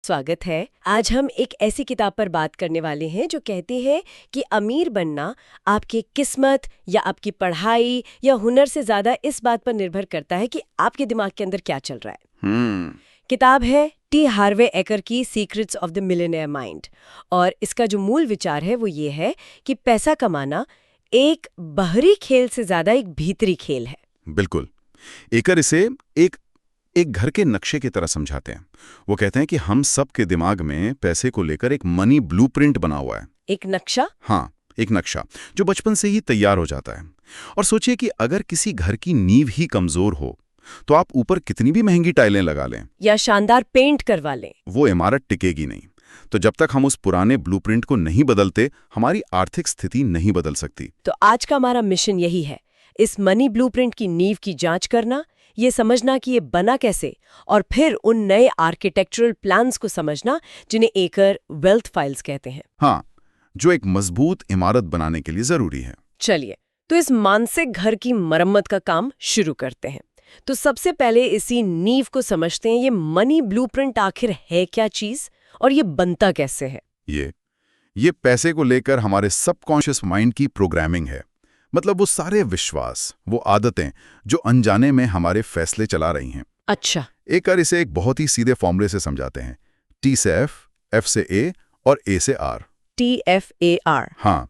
स्वागत है। आज हम एक ऐसी किताब पर बात करने वाले हैं जो कहती है कि अमीर बनना आपकी किस्मत या आपकी पढ़ाई या हुनर से ज्यादा इस बात पर निर्भर करता है कि आपके दिमाग के अंदर क्या चल रहा है। किताब है टी हार्वे एकर की secrets of the millionaire mind और इसका जो मूल विचार है वो ये है कि पैसा कमाना एक बाहरी खेल से ज्यादा एक भीतरी खेल है। बिल्कुल। एकर इसे एक घर के नक्शे की तरह समझाते हैं। वो कहते हैं कि हम सब के दिमाग में पैसे को लेकर एक मनी ब्लूप्रिंट बना हुआ है। एक नक्शा? हाँ, एक नक्शा जो बचपन से ही तैयार हो जाता है। और सोचिए कि अगर किसी घर की नींव ही कमजोर हो तो आप ऊपर कितनी भी महंगी टाइलें लगा लें या शानदार पेंट करवा लें, वो इमारत टिकेगी नहीं। तो जब तक हम उस पुराने ब्लूप्रिंट को नहीं बदलते, हमारी आर्थिक स्थिति नहीं बदल सकती। तो आज का हमारा मिशन यही है, इस मनी ब्लूप्रिंट की नींव की जांच करना, ये समझना कि ये बना कैसे, और फिर उन नए आर्किटेक्चरल प्लान्स को समझना जिन्हें एकर वेल्थ फाइल्स कहते हैं। हाँ, जो एक मजबूत इमारत बनाने के लिए जरूरी है। चलिए, तो इस मानसिक घर की मरम्मत का काम शुरू करते हैं। तो सबसे पहले इसी नींव को समझते हैं। ये मनी ब्लूप्रिंट आखिर है क्या चीज और ये बनता कैसे है? ये पैसे को लेकर हमारे सबकॉन्शियस माइंड की प्रोग्रामिंग है। मतलब वो सारे विश्वास, वो आदतें जो अनजाने में हमारे फैसले चला रही हैं। अच्छा। एकर इसे एक बहुत ही सीधे फॉर्मूले से समझाते हैं। टी से एफ, एफ से ए और ए से आर। TFAR। हाँ,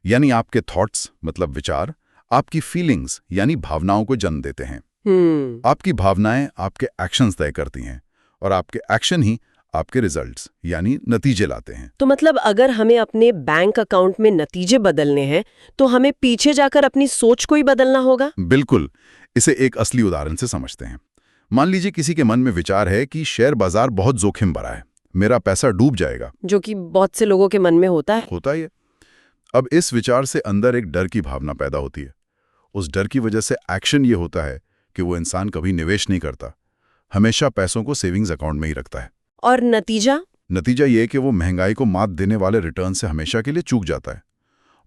यानी आपके थॉट्स मतलब विचार, आपकी फीलिंग्स यानी भावनाओं को जन्म देते हैं। आपकी भावनाएं आपके एक्शंस तय करती हैं और आपके एक्शन ही आपके रिजल्ट्स यानी नतीजे लाते हैं। तो मतलब अगर हमें अपने बैंक अकाउंट में नतीजे बदलने हैं तो हमें पीछे जाकर अपनी सोच को ही बदलना होगा? बिल्कुल। इसे एक असली उदाहरण से समझते हैं। मान लीजिए किसी के मन में विचार है कि शेयर बाजार बहुत जोखिम भरा है, मेरा पैसा डूब जाएगा, जो कि बहुत से लोगों के मन में होता है। अब इस विचार से अंदर एक डर की भावना पैदा होती है। उस डर की वजह से एक्शन ये होता है कि वो इंसान कभी निवेश नहीं करता, हमेशा पैसों को सेविंग्स अकाउंट में ही रखता है। और नतीजा ये कि वो महंगाई को मात देने वाले रिटर्न से हमेशा के लिए चूक जाता है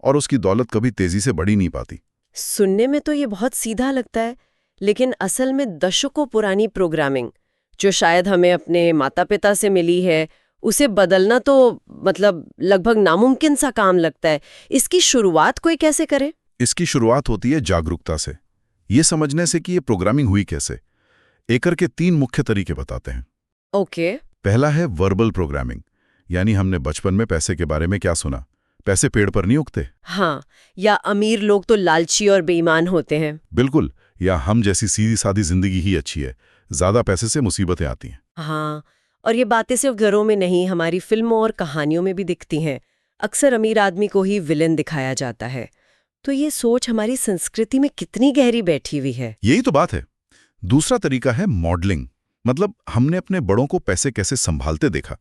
और उसकी दौलत कभी तेजी से बढ़ी नहीं पाती। सुनने में तो ये बहुत सीधा लगता है, लेकिन असल में दशकों पुरानी प्रोग्रामिंग जो शायद हमें अपने माता पिता से मिली है, उसे बदलना तो मतलब लगभग नामुमकिन सा काम लगता है। इसकी शुरुआत कोई कैसे करे? इसकी शुरुआत होती है जागरूकता से, ये समझने से कि ये प्रोग्रामिंग हुई कैसे। एकर के 3 मुख्य तरीके बताते हैं। ओके। पहला है वर्बल प्रोग्रामिंग, यानी हमने बचपन में पैसे के बारे में क्या सुना, पैसे पेड़ पर नहीं उगते। हाँ, या अमीर लोग तो लालची और बेईमान होते हैं। बिल्कुल। या हम जैसी सीधी सादी जिंदगी ही अच्छी है, ज्यादा पैसे से मुसीबतें आती हैं। हाँ, और ये बातें सिर्फ घरों में नहीं, हमारी फिल्मों और कहानियों में भी दिखती हैं। अक्सर अमीर आदमी को ही विलेन दिखाया जाता है। तो ये सोच हमारी संस्कृति में कितनी गहरी बैठी हुई है। यही तो बात है। दूसरा तरीका है मॉडलिंग, मतलब हमने अपने बड़ों को पैसे कैसे संभालते देखा।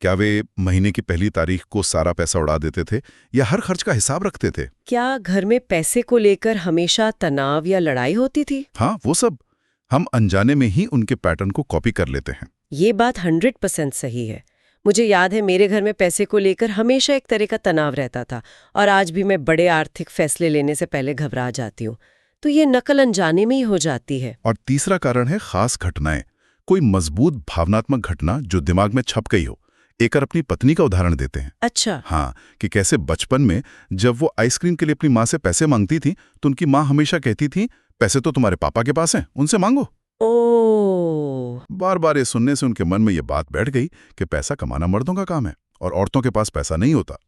क्या वे महीने की पहली तारीख को सारा पैसा उड़ा देते थे या हर खर्च का हिसाब रखते थे? क्या घर में पैसे को लेकर हमेशा तनाव या लड़ाई होती थी? हाँ, वो सब हम अनजाने में ही उनके पैटर्न को कॉपी कर लेते हैं। ये बात 100% सही है। मुझे याद है मेरे घर में पैसे को लेकर हमेशा एक तरह का तनाव रहता था और आज भी मैं बड़े आर्थिक फैसले लेने से पहले घबरा जाती हूँ। तो ये नकल अनजाने में ही हो जाती है। और तीसरा कारण है खास घटनाएं, कोई मजबूत भावनात्मक घटना जो दिमाग में छप गई हो। एकर अपनी पत्नी का उदाहरण देते हैं। अच्छा। हाँ, कि कैसे बचपन में जब वो आइसक्रीम के लिए अपनी माँ से पैसे मांगती थी तो उनकी माँ हमेशा कहती थी, पैसे तो तुम्हारे पापा के पास हैं, उनसे मांगो। बार बार ये सुनने से उनके मन में ये बात बैठ गई कि पैसा कमाना मर्दों का काम है और औरतों के पास पैसा नहीं होता।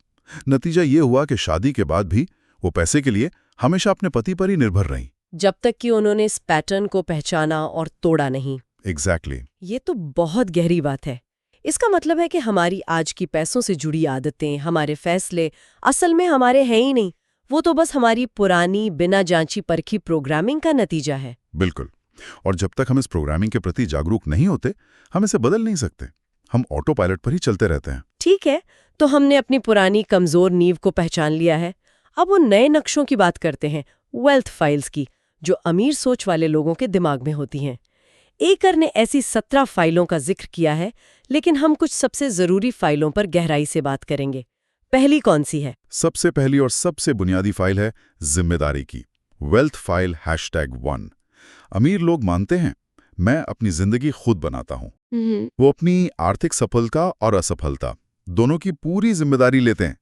नतीजा ये हुआ कि शादी के बाद भी वो पैसे के लिए हमेशा अपने पति पर ही निर्भर रहीं, जब तक कि उन्होंने इस पैटर्न को पहचाना और तोड़ा नहीं। एग्जैक्टली। ये तो बहुत गहरी बात है। इसका मतलब है कि हमारी आज की पैसों से जुड़ी आदतें, हमारे फैसले असल में हमारे हैं ही नहीं, वो तो बस हमारी पुरानी बिना जांची परखी प्रोग्रामिंग का नतीजा है। बिल्कुल। और जब तक हम इस प्रोग्रामिंग के प्रति जागरूक नहीं होते, हम इसे बदल नहीं सकते। हम ऑटो पायलट पर ही चलते रहते हैं। ठीक है, तो हमने अपनी पुरानी कमजोर नींव को पहचान लिया है। अब वो नए नक्शों की बात करते हैं, वेल्थ फाइल्स की, जो अमीर सोच वाले लोगों के दिमाग में होती हैं। एकर ने ऐसी 17 फाइलों का जिक्र किया है, लेकिन हम कुछ सबसे जरूरी फाइलों पर गहराई से बात करेंगे। पहली कौन सी है? सबसे पहली और सबसे बुनियादी फाइल है जिम्मेदारी की, वेल्थ फाइल #1। अमीर लोग मानते हैं, मैं अपनी जिंदगी खुद बनाता हूं, वो अपनी आर्थिक सफलता और असफलता दोनों की पूरी जिम्मेदारी लेते हैं,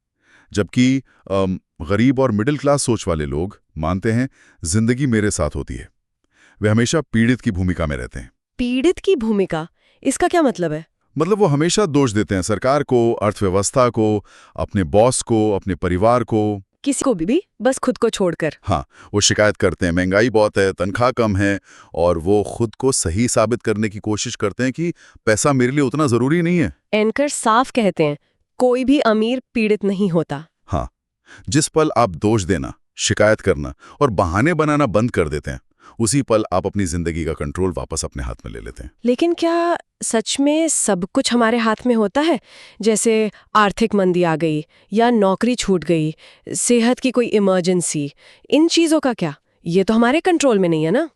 जबकि गरीब और मिडिल क्लास सोच वाले लोग मानते हैं जिंदगी मेरे साथ होती है। वे हमेशा पीड़ित की भूमिका में रहते हैं। पीड़ित की भूमिका, इसका क्या मतलब है? मतलब वो हमेशा दोष देते हैं सरकार को, अर्थव्यवस्था को, अपने बॉस को, अपने परिवार को, किसी को भी बस खुद को छोड़कर। हाँ, वो शिकायत करते हैं महंगाई बहुत है, तनख्वाह कम है, और वो खुद को सही साबित करने की कोशिश करते हैं कि पैसा मेरे लिए उतना जरूरी नहीं है। एंकर साफ कहते हैं कोई भी अमीर पीड़ित नहीं होता। हाँ, जिस पल आप दोष देना, शिकायत करना और बहाने बनाना बंद कर देते हैं, उसी पल आप अपनी जिंदगी का कंट्रोल वापस अपने हाथ में ले लेते हैं। लेकिन क्या सच में सब कुछ हमारे हाथ में होता है? जैसे आर्थिक मंदी आ गई या नौकरी छूट गई, सेहत की कोई इमरजेंसी, इन चीजों का क्या? ये तो हमारे कंट्रोल में नहीं है ना।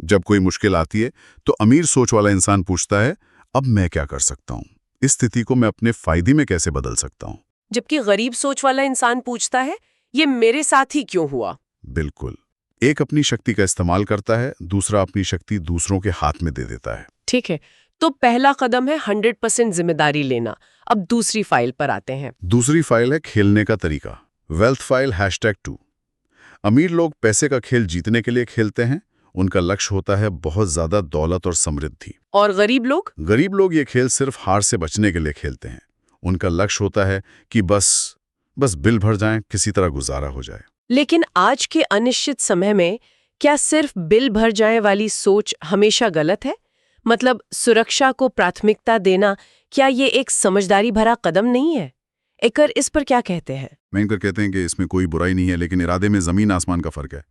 जब कोई मुश्किल आती है तो अमीर सोच वाला इंसान पूछता है, अब मैं क्या कर सकता हूँ? इस स्थिति को मैं अपने फायदे में कैसे बदल सकता हूँ? जबकि गरीब सोच वाला इंसान पूछता है, ये मेरे साथ ही क्यों हुआ? बिल्कुल, एक अपनी शक्ति का इस्तेमाल करता है, दूसरा अपनी शक्ति दूसरों के हाथ में दे देता है। ठीक है, तो पहला कदम है 100% जिम्मेदारी लेना। अब दूसरी फाइल पर आते हैं। दूसरी फाइल है खेलने का तरीका। Wealth file #2। अमीर लोग पैसे का खेल जीतने के लिए खेलते हैं। उनका लक्ष्य होता है बहुत ज्यादा दौलत और समृद्धि। और गरीब लोग? गरीब लोग ये खेल सिर्फ हार से बचने के लिए खेलते हैं। उनका लक्ष्य होता है कि बस बिल भर जाएं, किसी तरह गुजारा हो जाए। लेकिन आज के अनिश्चित समय में क्या सिर्फ बिल भर जाए वाली सोच हमेशा गलत है? मतलब सुरक्षा को प्राथमिकता देना, क्या ये एक समझदारी भरा कदम नहीं है? एकर इस पर क्या कहते हैं? मैंकर कहते हैं कि इसमें कोई बुराई नहीं है, लेकिन इरादे में जमीन आसमान का फर्क है।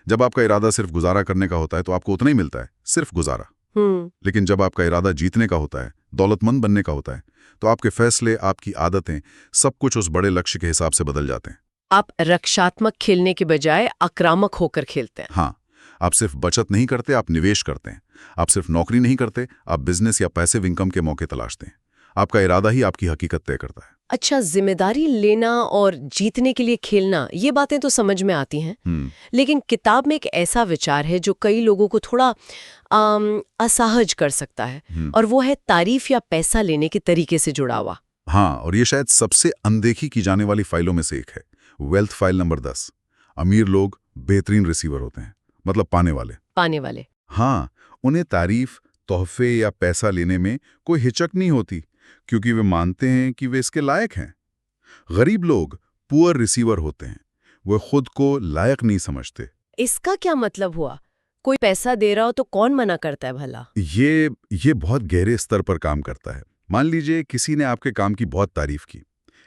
जब आपका इरादा सिर्फ गुजारा करने का होता है तो आपको उतना ही मिलता है, सिर्फ गुजारा। लेकिन जब आपका इरादा जीतने का होता है, दौलतमंद बनने का होता है, तो आपके फैसले, आपकी आदतें, सब कुछ उस बड़े लक्ष्य के हिसाब से बदल जाते हैं। आप रक्षात्मक खेलने के बजाय आक्रामक होकर खेलते हैं। हाँ, आप सिर्फ बचत नहीं करते, आप निवेश करते हैं। आप सिर्फ नौकरी नहीं करते, आप बिजनेस या पैसिव इनकम के मौके तलाशते हैं। आपका इरादा ही आपकी हकीकत तय करता है। अच्छा, जिम्मेदारी लेना और जीतने के लिए खेलना, ये बातें तो समझ में आती हैं। लेकिन किताब में एक ऐसा विचार है जो कई लोगों को थोड़ा असहज कर सकता है, और वो है तारीफ या पैसा लेने के तरीके से जुड़ा हुआ। हाँ, और ये शायद सबसे अनदेखी की जाने वाली फाइलों में से एक है। Wealth file number 10। अमीर लोग बेहतरीन रिसीवर होते हैं, मतलब पाने वाले। हाँ, उन्हें तारीफ, तोहफे या पैसा लेने में कोई हिचक नहीं होती, क्योंकि वे मानते हैं कि वे इसके लायक हैं। गरीब लोग पुअर रिसीवर होते हैं, वे खुद को लायक नहीं समझते। इसका क्या मतलब हुआ? कोई पैसा दे रहा हो तो कौन मना करता है भला? ये बहुत गहरे स्तर पर काम करता है। मान लीजिए किसी ने आपके काम की बहुत तारीफ की।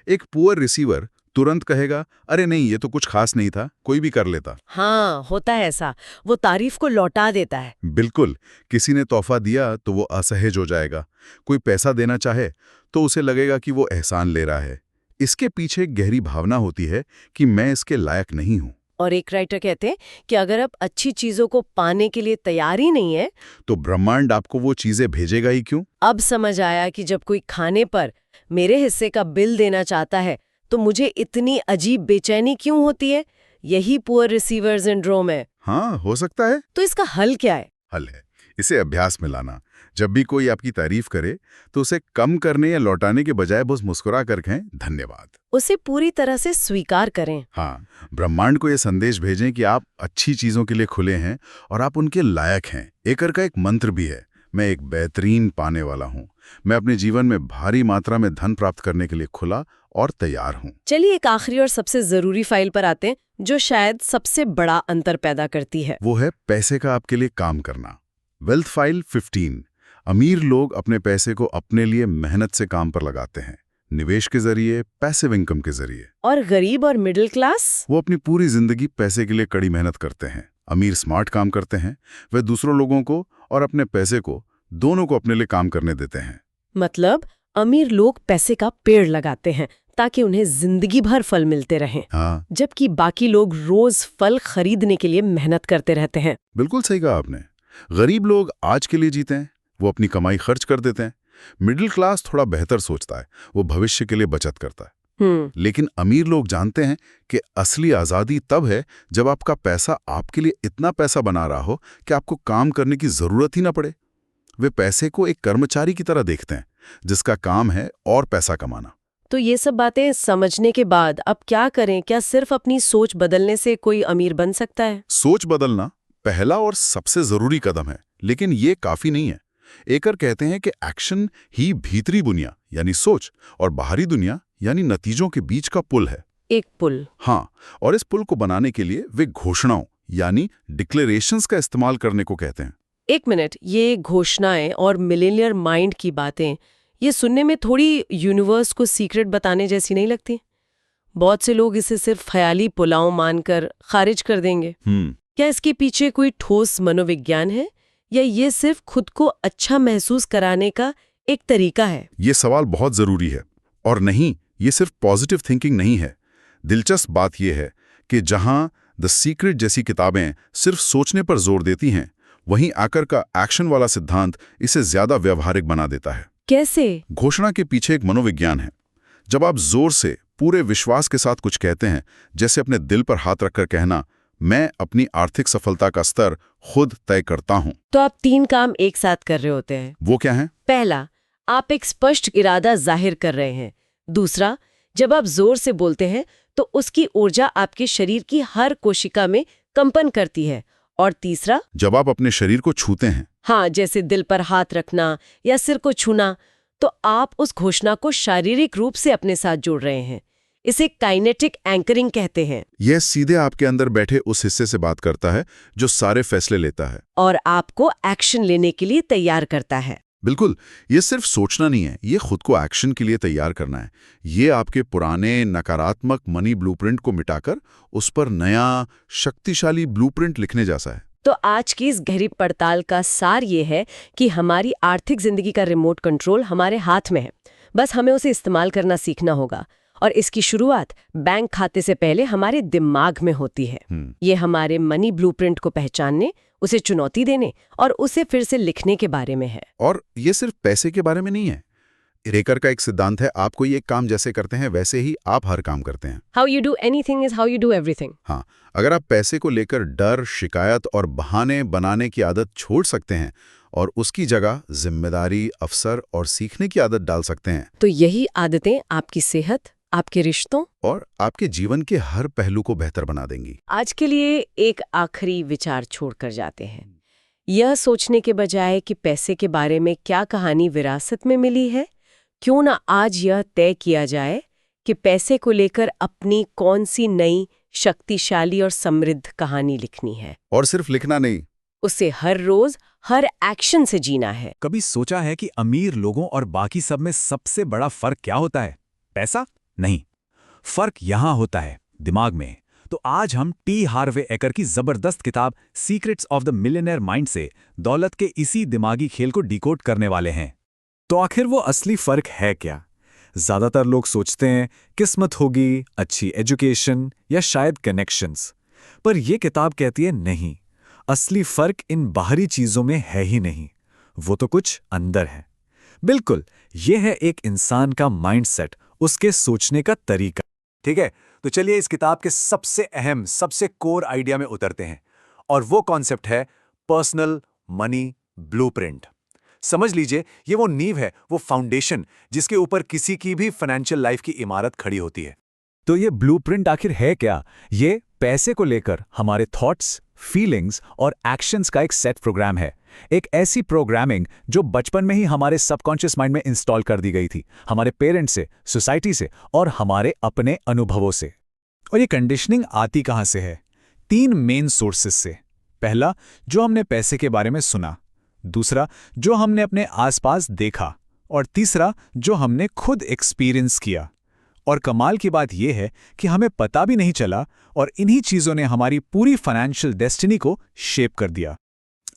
एक पुअर रिसीवर तुरंत कहेगा, अरे नहीं, ये तो कुछ खास नहीं था, कोई भी कर लेता। हाँ, होता है ऐसा। वो तारीफ को लौटा देता है। बिल्कुल, किसी ने तोहफा दिया तो वो असहज हो जाएगा। कोई पैसा देना चाहे तो उसे लगेगा कि वो एहसान ले रहा है। इसके पीछे एक गहरी भावना होती है कि मैं इसके लायक नहीं हूं। और एक राइटर कहते हैं कि अगर आप अच्छी चीजों को पाने के लिए तैयार ही नहीं है, तो ब्रह्मांड आपको वो चीजें भेजेगा ही क्यों? अब समझ आया कि जब कोई खाने पर मेरे हिस्से का बिल देना चाहता है तो मुझे इतनी अजीब बेचैनी क्यों होती है। यही पुअर रिसीवर सिंड्रोम है। हाँ, हो सकता है। तो इसका हल क्या है? हल है इसे अभ्यास में लाना। जब भी कोई आपकी तारीफ करे तो उसे कम करने या लौटाने के बजाय बस मुस्कुरा कर कहें, धन्यवाद। उसे पूरी तरह से स्वीकार करें। हाँ, ब्रह्मांड को यह संदेश भेजें कि आप अच्छी चीजों के लिए खुले हैं और आप उनके लायक हैं। एकर का एक मंत्र भी है, मैं एक बेहतरीन पाने वाला हूँ। मैं अपने जीवन में भारी मात्रा में धन प्राप्त करने के लिए खुला और तैयार हूँ। चलिए एक आखिरी और सबसे जरूरी फाइल पर आते हैं, जो शायद सबसे बड़ा अंतर पैदा करती है। वो है पैसे का आपके लिए काम करना। Wealth file 15। अमीर लोग अपने पैसे को अपने लिए मेहनत से काम पर लगाते हैं, निवेश के जरिए, पैसिव इनकम के जरिए। और गरीब और मिडिल क्लास, वो अपनी पूरी जिंदगी पैसे के लिए कड़ी मेहनत करते हैं। अमीर स्मार्ट काम करते हैं, वे दूसरों लोगों को और अपने पैसे को, दोनों को अपने लिए काम करने देते हैं। मतलब अमीर लोग पैसे का पेड़ लगाते हैं ताकि उन्हें जिंदगी भर फल मिलते रहें। हाँ, जबकि बाकी लोग रोज फल खरीदने के लिए मेहनत करते रहते हैं। बिल्कुल सही कहा आपने। गरीब लोग आज के लिए जीते हैं, वो अपनी कमाई खर्च कर देते हैं। मिडिल क्लास थोड़ा बेहतर सोचता है, वो भविष्य के लिए बचत करता है। लेकिन अमीर लोग जानते हैं कि असली आज़ादी तब है जब आपका पैसा आपके लिए इतना पैसा बना रहा हो कि आपको काम करने की जरूरत ही ना पड़े। वे पैसे को एक कर्मचारी की तरह देखते हैं जिसका काम है और पैसा कमाना। तो ये सब बातें समझने के बाद अब क्या करें? क्या सिर्फ अपनी सोच बदलने से कोई अमीर बन सकता है? सोच बदलना पहला और सबसे जरूरी कदम है, लेकिन ये काफी नहीं है। एकर कहते हैं कि एक्शन ही भीतरी दुनिया यानी सोच और बाहरी दुनिया यानी नतीजों के बीच का पुल है। एक पुल। हाँ, और इस पुल को बनाने के लिए वे घोषणाओं यानी डिक्लेरेशंस का इस्तेमाल करने को कहते हैं। एक मिनट, ये घोषणाएं और मिलेनियर माइंड की बातें, ये सुनने में थोड़ी यूनिवर्स को सीक्रेट बताने जैसी नहीं लगती? बहुत से लोग इसे सिर्फ ख्याली पुलाव मानकर खारिज कर देंगे। क्या इसके पीछे कोई ठोस मनोविज्ञान है या ये सिर्फ खुद को अच्छा महसूस कराने का एक तरीका है? ये सवाल बहुत जरूरी है। और नहीं, ये सिर्फ पॉजिटिव थिंकिंग नहीं है। दिलचस्प बात यह है कि जहां द सीक्रेट जैसी किताबें सिर्फ सोचने पर जोर देती हैं, वहीं आकर का एक्शन वाला सिद्धांत इसे ज्यादा व्यवहारिक बना देता है। कैसे? घोषणा के पीछे एक मनोविज्ञान है। जब आप जोर से पूरे विश्वास के साथ कुछ कहते हैं, जैसे अपने दिल पर हाथ रखकर कहना, मैं अपनी आर्थिक सफलता का स्तर खुद तय करता हूं, तो आप 3 काम एक साथ कर रहे होते हैं। वो क्या है? पहला, आप एक स्पष्ट इरादा जाहिर कर रहे हैं। दूसरा, जब आप जोर से बोलते हैं तो उसकी ऊर्जा आपके शरीर की हर कोशिका में कंपन करती है। और तीसरा, जब आप अपने शरीर को छूते हैं, हाँ, जैसे दिल पर हाथ रखना या सिर को छूना, तो आप उस घोषणा को शारीरिक रूप से अपने साथ जोड़ रहे हैं। इसे काइनेटिक एंकरिंग कहते हैं। यह सीधे आपके अंदर बैठे उस हिस्से से बात करता है जो सारे फैसले लेता है और आपको एक्शन लेने के लिए तैयार करता है। बिल्कुल, ये सिर्फ सोचना नहीं है, ये खुद को एक्शन के लिए तैयार करना है। ये आपके पुराने नकारात्मक मनी ब्लूप्रिंट को मिटाकर उस पर नया शक्तिशाली ब्लूप्रिंट लिखने जैसा है। तो आज की इस गहरी पड़ताल का सार ये है कि हमारी आर्थिक जिंदगी का रिमोट कंट्रोल हमारे हाथ में है, बस हमें उसे इस्तेमाल करना सीखना होगा। और इसकी शुरुआत बैंक खाते से पहले हमारे दिमाग में होती है। ये हमारे मनी ब्लूप्रिंट को पहचानने, उसे चुनौती देने और उसे फिर से लिखने के बारे में है। और ये सिर्फ पैसे के बारे में नहीं है। रेकर का एक सिद्धांत है, आप कोई एक काम जैसे करते हैं वैसे ही आप हर काम करते हैं। How you do anything is how you do everything. हाँ, अगर आप पैसे को लेकर डर, शिकायत और बहाने बनाने की आदत छोड़ सकते हैं और उसकी जगह जिम्मेदारी, अवसर और सीखने की आदत डाल सकते हैं, तो यही आदतें आपकी सेहत, आपके रिश्तों और आपके जीवन के हर पहलू को बेहतर बना देंगी। आज के लिए एक आखिरी विचार छोड़कर जाते हैं। यह सोचने के बजाय कि पैसे के बारे में क्या कहानी विरासत में मिली है, क्यों ना आज यह तय किया जाए कि पैसे को लेकर अपनी कौन सी नई, शक्तिशाली और समृद्ध कहानी लिखनी है। और सिर्फ लिखना नहीं, उसे हर रोज, हर एक्शन से जीना है। कभी सोचा है कि अमीर लोगों और बाकी सब में सबसे बड़ा फर्क क्या होता है? पैसा? नहीं, फर्क यहां होता है दिमाग में। तो आज हम टी हार्वे एकर की जबरदस्त किताब secrets of the millionaire mind से दौलत के इसी दिमागी खेल को डिकोड करने वाले हैं। तो आखिर वो असली फर्क है क्या? ज्यादातर लोग सोचते हैं किस्मत होगी, अच्छी एजुकेशन या शायद कनेक्शंस। पर यह किताब कहती है नहीं, असली फर्क इन बाहरी चीजों में है ही नहीं, वो तो कुछ अंदर है। बिल्कुल, यह है एक इंसान का माइंडसेट, उसके सोचने का तरीका। ठीक है, तो चलिए इस किताब के सबसे अहम, सबसे कोर आइडिया में उतरते हैं। और वो कॉन्सेप्ट है पर्सनल मनी ब्लूप्रिंट। समझ लीजिए, ये वो नींव है, वो फाउंडेशन जिसके ऊपर किसी की भी फाइनेंशियल लाइफ की इमारत खड़ी होती है। तो ये ब्लूप्रिंट आखिर है क्या? ये पैसे को लेकर हमारे थॉट्स, फीलिंग्स और एक्शंस का एक सेट प्रोग्राम है। एक ऐसी प्रोग्रामिंग जो बचपन में ही हमारे सबकॉन्शियस माइंड में इंस्टॉल कर दी गई थी, हमारे पेरेंट्स से, सोसाइटी से और हमारे अपने अनुभवों से। और ये कंडीशनिंग आती कहां से है? 3 मेन सोर्सेस से। पहला, जो हमने पैसे के बारे में सुना। दूसरा, जो हमने अपने आसपास देखा। और तीसरा, जो हमने खुद एक्सपीरियंस किया। और कमाल की बात यह है कि हमें पता भी नहीं चला और इन्हीं चीजों ने हमारी पूरी फाइनेंशियल डेस्टिनी को शेप कर दिया।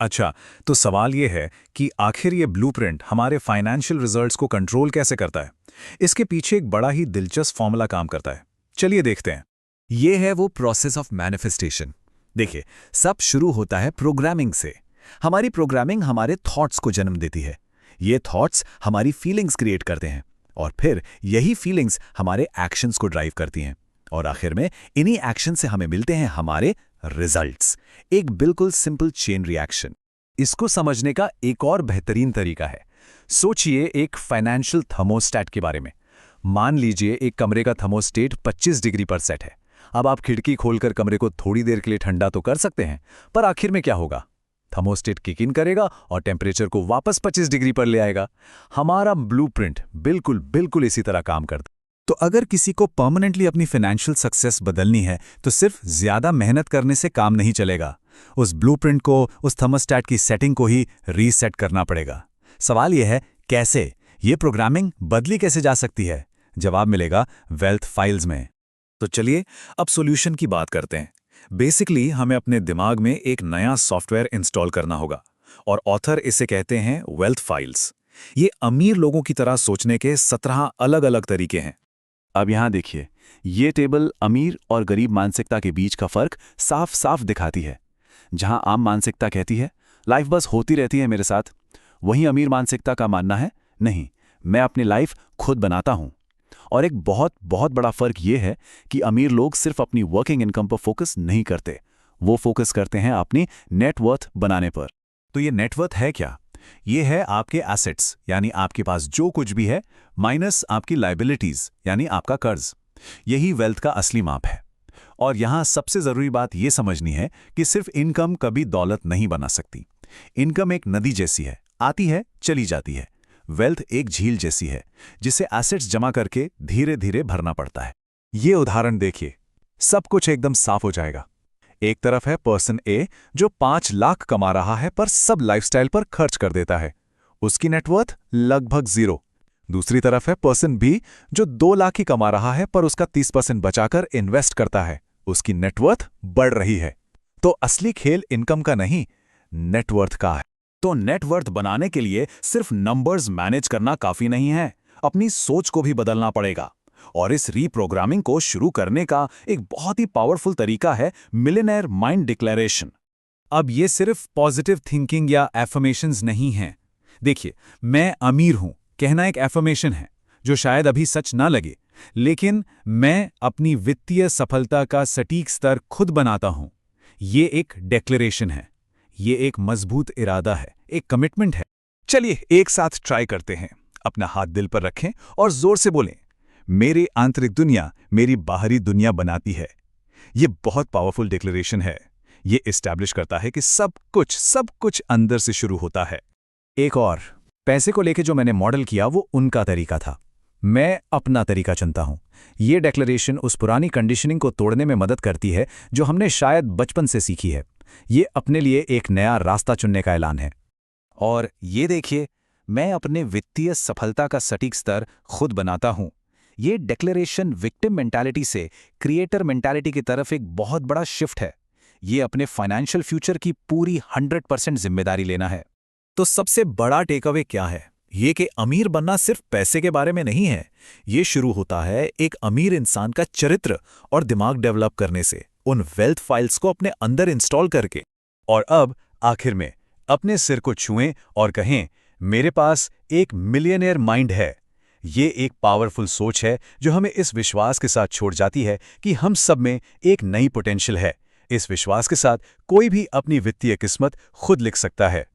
अच्छा, तो सवाल यह है कि आखिर ये ब्लूप्रिंट हमारे फाइनेंशियल रिजल्ट्स को कंट्रोल कैसे करता है? इसके पीछे एक बड़ा ही दिलचस्प फॉर्मूला काम करता है। चलिए देखते हैं। यह है वो प्रोसेस ऑफ मैनिफेस्टेशन। देखिए, सब शुरू होता है प्रोग्रामिंग से। हमारी प्रोग्रामिंग हमारे थॉट्स को जन्म देती है। ये थॉट्स हमारी फीलिंग्स क्रिएट करते हैं और फिर यही फीलिंग्स हमारे एक्शंस को ड्राइव करती हैं। और आखिर में इन्हीं एक्शन से हमें मिलते हैं हमारे रिजल्ट्स। एक बिल्कुल सिंपल चेन रिएक्शन। इसको समझने का एक और बेहतरीन तरीका है। सोचिए एक फाइनेंशियल थर्मोस्टेट के बारे में। मान लीजिए एक कमरे का थर्मोस्टेट 25 डिग्री पर सेट है। अब आप खिड़की खोलकर कमरे को थोड़ी देर के लिए ठंडा तो कर सकते हैं, पर आखिर में क्या होगा? थर्मोस्टेट किक इन करेगा और टेम्परेचर को वापस 25 डिग्री पर ले आएगा। हमारा ब्लूप्रिंट बिल्कुल इसी तरह काम करता है। तो अगर किसी को परमानेंटली अपनी फाइनेंशियल सक्सेस बदलनी है तो सिर्फ ज्यादा मेहनत करने से काम नहीं चलेगा। उस ब्लूप्रिंट को, उस थर्मोस्टेट की सेटिंग को ही रीसेट करना पड़ेगा। सवाल यह है, कैसे? ये प्रोग्रामिंग बदली कैसे जा सकती है? जवाब मिलेगा वेल्थ फाइल्स में। तो चलिए अब सॉल्यूशन की बात करते हैं। बेसिकली हमें अपने दिमाग में एक नया सॉफ्टवेयर इंस्टॉल करना होगा और ऑथर इसे कहते हैं वेल्थ फाइल्स। ये अमीर लोगों की तरह सोचने के 17 अलग-अलग तरीके हैं। अब यहां देखिए, ये टेबल अमीर और गरीब मानसिकता के बीच का फर्क साफ साफ दिखाती है। जहां आम मानसिकता कहती है लाइफ बस होती रहती है मेरे साथ, वहीं अमीर मानसिकता का मानना है नहीं, मैं अपनी लाइफ खुद बनाता हूं। और एक बहुत बड़ा फर्क ये है कि अमीर लोग सिर्फ अपनी वर्किंग इनकम पर फोकस नहीं करते, वो फोकस करते हैं अपनी नेटवर्थ बनाने पर। तो ये नेटवर्थ है क्या? ये है आपके एसेट्स, यानी आपके पास जो कुछ भी है, माइनस आपकी लायबिलिटीज, यानी आपका कर्ज। यही वेल्थ का असली माप है। और यहां सबसे जरूरी बात यह समझनी है कि सिर्फ इनकम कभी दौलत नहीं बना सकती। इनकम एक नदी जैसी है, आती है चली जाती है। वेल्थ एक झील जैसी है, जिसे एसेट्स जमा करके धीरे धीरे भरना पड़ता है। ये उदाहरण देखिए, सब कुछ एकदम साफ हो जाएगा। एक तरफ है पर्सन ए जो 5 लाख कमा रहा है पर सब लाइफस्टाइल पर खर्च कर देता है, उसकी नेटवर्थ लगभग 0। दूसरी तरफ है पर्सन बी जो 2 लाख ही कमा रहा है पर उसका 30% बचाकर इन्वेस्ट करता है, उसकी नेटवर्थ बढ़ रही है। तो असली खेल इनकम का नहीं, नेटवर्थ का है। तो नेटवर्थ बनाने के लिए सिर्फ नंबर्स मैनेज करना काफी नहीं है, अपनी सोच को भी बदलना पड़ेगा। और इस रीप्रोग्रामिंग को शुरू करने का एक बहुत ही पावरफुल तरीका है मिलियनेयर माइंड डिक्लेरेशन। अब ये सिर्फ पॉजिटिव थिंकिंग या एफर्मेशंस नहीं हैं। देखिए, मैं अमीर हूं कहना एक एफर्मेशन है जो शायद अभी सच ना लगे, लेकिन मैं अपनी वित्तीय सफलता का सटीक स्तर खुद बनाता हूं, ये एक डिक्लेरेशन है। ये एक मजबूत इरादा है, एक कमिटमेंट है। चलिए एक साथ ट्राई करते हैं। अपना हाथ दिल पर रखें और जोर से बोलें, मेरी आंतरिक दुनिया मेरी बाहरी दुनिया बनाती है। ये बहुत पावरफुल डिक्लेरेशन है। ये एस्टैब्लिश करता है कि सब कुछ अंदर से शुरू होता है। एक और, पैसे को लेके जो मैंने मॉडल किया वो उनका तरीका था, मैं अपना तरीका चुनता हूं। ये डिक्लेरेशन उस पुरानी कंडीशनिंग को तोड़ने में मदद करती है जो हमने शायद बचपन से सीखी है। ये अपने लिए एक नया रास्ता चुनने का ऐलान है। और ये देखिए, मैं अपने वित्तीय सफलता का सटीक स्तर खुद बनाता हूं। ये डिक्लेरेशन विक्टिम मेंटालिटी से क्रिएटर मेंटालिटी की तरफ एक बहुत बड़ा शिफ्ट है। ये अपने फाइनेंशियल फ्यूचर की पूरी 100% जिम्मेदारी लेना है। तो सबसे बड़ा टेकअवे क्या है? ये कि अमीर बनना सिर्फ पैसे के बारे में नहीं है। ये शुरू होता है एक अमीर इंसान का चरित्र और दिमाग डेवलप करने से, उन वेल्थ फाइल्स को अपने अंदर इंस्टॉल करके। और अब आखिर में अपने सिर को छुएं और कहें, मेरे पास एक मिलियनेयर माइंड है। ये एक पावरफुल सोच है जो हमें इस विश्वास के साथ छोड़ जाती है कि हम सब में एक नई पोटेंशियल है। इस विश्वास के साथ कोई भी अपनी वित्तीय किस्मत खुद लिख सकता है।